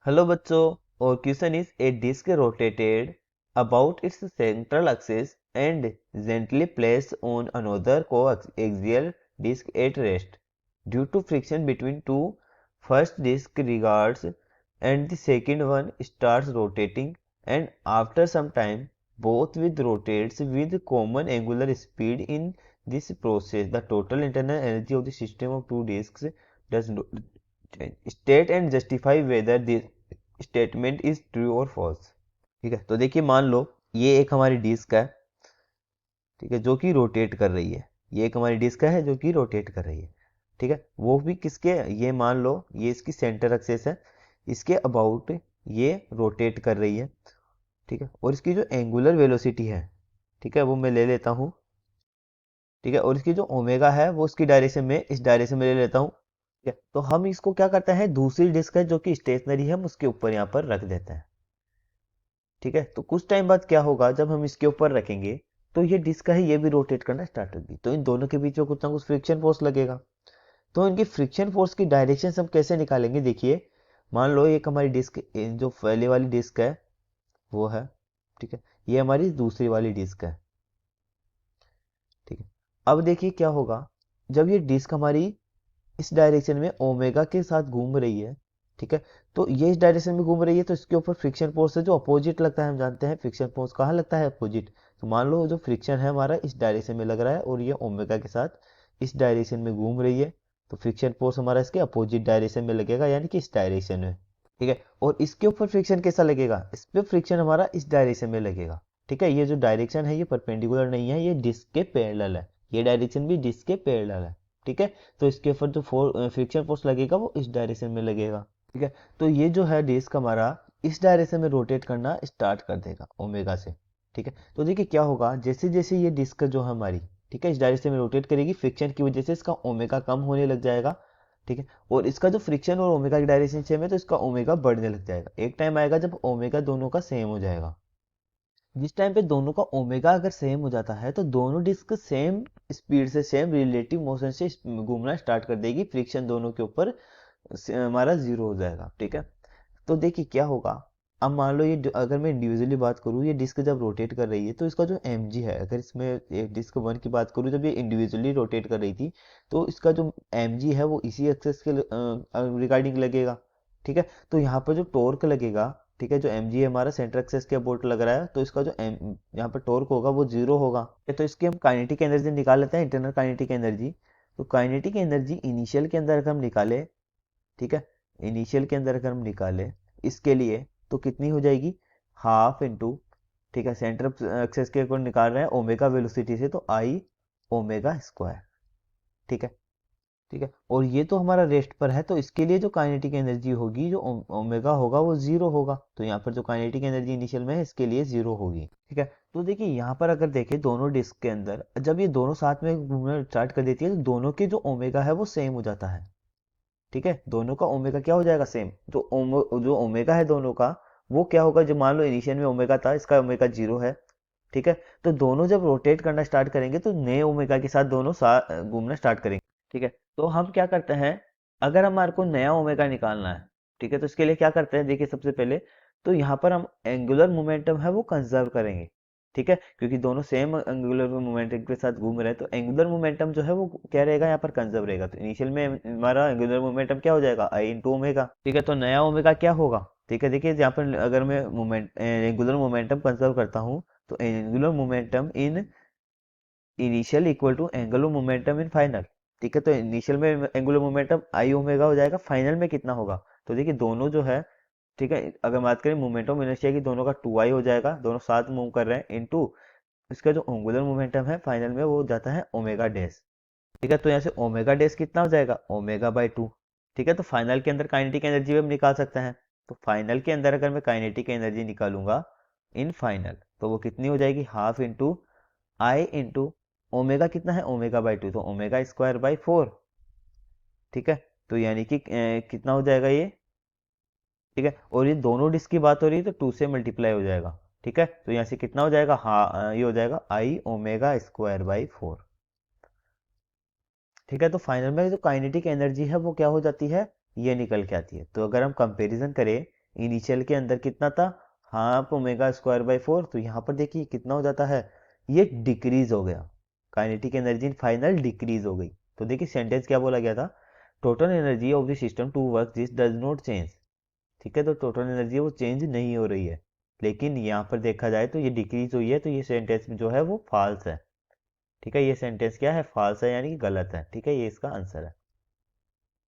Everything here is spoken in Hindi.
Hello बच्चों, और question is a disc rotated about its central axis and gently placed on another coaxial disk at rest. Due to friction between two, first disk regards and the second one starts rotating, and after some time both with rotates with common angular speed. In this process, the total internal energy of the system of two disks does not change. State and justify whether this statement is true और फॉल्स। ठीक है, तो देखिए मान लो ये एक हमारी डिस्क है, ठीक है, जो कि रोटेट कर रही है। ये एक हमारी डिस्क है जो कि रोटेट कर रही है, ठीक है। वो भी किसके, ये मान लो ये इसकी सेंटर एक्सेस है, इसके अबाउट ये रोटेट कर रही है, ठीक है। और इसकी जो एंगुलर वेलोसिटी है, ठीक है, वो मैं ले लेता हूँ, ठीक है। और इसकी जो ओमेगा है वो इसकी डायरेक्शन में, इस डायरेक्शन में ले लेता हूँ, ठीक है। तो हम इसको क्या करते हैं, दूसरी डिस्क है जो कि स्टेशनरी है, हम उसके ऊपर यहाँ पर रख देते हैं, ठीक है। तो कुछ टाइम बाद क्या होगा, जब हम इसके ऊपर रखेंगे तो ये डिस्क है, ये भी रोटेट करना स्टार्ट होगी। तो इन दोनों के बीच में कुछ ना कुछ फ्रिक्शन फोर्स लगेगा। तो इनकी फ्रिक्शन फोर्स की डायरेक्शन हम कैसे निकालेंगे, देखिए मान लो एक हमारी डिस्क, जो पहले वाली डिस्क है वो है, ठीक है, ये हमारी दूसरी वाली डिस्क है, ठीक है। अब देखिए क्या होगा, जब ये डिस्क हमारी इस डायरेक्शन में ओमेगा के साथ घूम रही है, ठीक है, तो ये इस डायरेक्शन में घूम रही है, तो इसके ऊपर फ्रिक्शन फोर्स है जो अपोजिट लगता है। हम जानते हैं फ्रिक्शन फोर्स कहाँ लगता है, अपोजिट। तो मान लो जो फ्रिक्शन है हमारा इस डायरेक्शन में लग रहा है और ये ओमेगा के साथ इस डायरेक्शन में घूम रही है, तो फ्रिक्शन फोर्स हमारा इसके अपोजिट डायरेक्शन में लगेगा, यानी कि इस डायरेक्शन में, ठीक है। और इसके ऊपर फ्रिक्शन कैसा लगेगा, इस पे फ्रिक्शन हमारा इस डायरेक्शन में लगेगा, ठीक है। ये जो डायरेक्शन है ये परपेंडिकुलर नहीं है, ये डिस्क के पैरेलल है, ये डायरेक्शन भी डिस्क के पैरेलल है, ठीक है। तो इसके ऊपर जो फ्रिक्शन फोर्स लगेगा वो इस डायरेक्शन में लगेगा, ठीक है। तो ये जो है डिस्क हमारा इस डायरेक्शन में रोटेट करना स्टार्ट कर देगा ओमेगा से, ठीक है। तो देखिए क्या होगा, जैसे जैसे ये डिस्क जो है हमारी, ठीक है, इस डायरेक्शन में रोटेट करेगी, फ्रिक्शन की वजह से इसका ओमेगा कम होने लग जाएगा, ठीक है। और इसका जो फ्रिक्शन और ओमेगा की डायरेक्शन सेम है, तो इसका ओमेगा बढ़ने लग जाएगा। एक टाइम आएगा जब ओमेगा दोनों का सेम हो जाएगा। जिस टाइम पे दोनों का ओमेगा अगर सेम हो जाता है, तो दोनों डिस्क सेम स्पीड से, सेम रिलेटिव मोशन से घूमना स्टार्ट कर देगी, फ्रिक्शन दोनों के ऊपर हमारा जीरो हो जाएगा, ठीक है। तो देखिए क्या होगा, अब मान लो ये अगर मैं इंडिविजुअली बात करूँ, ये डिस्क जब रोटेट कर रही है तो इसका जो एम जी है, अगर इसमें एक डिस्क वन की बात करूँ, जब ये इंडिविजुअली रोटेट कर रही थी, तो इसका जो एम जी है वो इसी एक्सेस के रिगार्डिंग लगेगा, ठीक है। तो यहाँ पर जो टॉर्क लगेगा, ठीक है, जो एम जी हमारा सेंटर एक्सेस के अबाउट लग रहा है, तो इसका जो एम यहाँ पर टॉर्क होगा वो जीरो होगा। तो इसकी हम काइनेटिक एनर्जी निकाल लेते हैं, इंटरनल काइनेटिक एनर्जी। तो काइनेटिक एनर्जी इनिशियल के अंदर अगर हम निकाले, ठीक है, इनिशियल के अंदर अगर हम निकाले इसके लिए, तो कितनी हो जाएगी, हाफ इंटू, ठीक है, सेंटर एक्सेस के ऊपर निकाल रहे हैं ओमेगा वेलोसिटी से, तो आई ओमेगा स्क्वायर, ठीक है, ठीक है। और ये तो हमारा रेस्ट पर है, तो इसके लिए जो काइनेटिक एनर्जी होगी, जो ओमेगा होगा वो जीरो होगा। तो यहाँ पर जो काइनेटिक एनर्जी इनिशियल में है इसके लिए जीरो होगी, ठीक है। तो देखिए यहाँ पर अगर देखें दोनों डिस्क के अंदर, जब ये दोनों साथ में घूमना स्टार्ट कर देती है, तो दोनों के जो ओमेगा है वो सेम हो जाता है, ठीक है। दोनों का ओमेगा क्या हो जाएगा, सेम। जो ओमेगा है दोनों का, वो क्या होगा, जो मान लो इनिशियल में ओमेगा था, इसका ओमेगा जीरो है, ठीक है। तो दोनों जब रोटेट करना स्टार्ट करेंगे तो नए ओमेगा के साथ दोनों घूमना स्टार्ट करेंगे, ठीक है। तो हम क्या करते हैं, अगर हमारे को नया ओमेगा निकालना है, ठीक है, तो इसके लिए क्या करते हैं, देखिए सबसे पहले तो यहाँ पर हम एंगुलर मोमेंटम है वो कंजर्व करेंगे, ठीक है, क्योंकि दोनों सेम एंगुलर मोमेंटम के साथ घूम रहे हैं, तो एंगुलर मोमेंटम जो है वो क्या रहेगा, यहाँ पर कंजर्व रहेगा। तो इनिशियल में हमारा एंगुलर मोमेंटम क्या हो जाएगा, आई इंटू ओमेगा, ठीक है। तो नया ओमेगा क्या होगा, ठीक है। देखिए यहाँ पर अगर मैं एंगुलर मोमेंटम कंजर्व करता हूँ, तो angular momentum in initial equal to angular momentum in final, ठीक है। तो इनिशियल में एंगुलर मोमेंटम आई ओमेगा हो जाएगा, फाइनल में कितना होगा, तो देखिए दोनों जो है, ठीक है, अगर बात करें मोमेंटम इनर्शिया की, दोनों का टू आई हो जाएगा, दोनों साथ मूव कर रहे हैं, इनटू इसका जो एंगुलर मोमेंटम है फाइनल में वो हो जाता है ओमेगा डैश, ठीक है। तो यहाँ से ओमेगा डैश कितना हो जाएगा, ओमेगा बाई टू, ठीक है। तो फाइनल के अंदर काइनेटिक एनर्जी हम निकाल सकते हैं। तो फाइनल के अंदर अगर मैं काइनेटिक एनर्जी निकालूंगा इन फाइनल, तो वो कितनी हो जाएगी, हाफ इंटू आई इंटू ओमेगा कितना है, ओमेगा बाई टू, तो ओमेगा स्क्वायर बाई फोर, ठीक है। तो यानी कि कितना हो जाएगा ये, ठीक है। और ये दोनों डिस्क की बात हो रही है तो टू से मल्टीप्लाई हो जाएगा, ठीक है। तो यहाँ से कितना हो जाएगा, हाँ ये हो जाएगा आई ओमेगा स्क्वायर बाई फोर, ठीक है। तो फाइनल में जो काइनेटिक एनर्जी है वो क्या हो जाती है, ये निकल के आती है। तो अगर हम कंपैरिजन करें इनिशियल के अंदर कितना था, हाफ ओमेगा स्क्वायर बाई 4, तो यहाँ पर देखिए कितना हो जाता है, ये डिक्रीज हो गया, kinetic energy in final decrease हो गई। तो देखिए सेंटेंस क्या बोला गया था, total energy of the system to work this does not change. ठीक है, तो टोटल एनर्जी वो चेंज नहीं हो रही है, लेकिन यहाँ पर देखा जाए तो ये डिक्रीज हुई है, तो ये सेंटेंस जो है वो फॉल्स है। ठीक है, ये सेंटेंस क्या है, फॉल्स है, यानी कि गलत है। ठीक है, ये इसका आंसर है।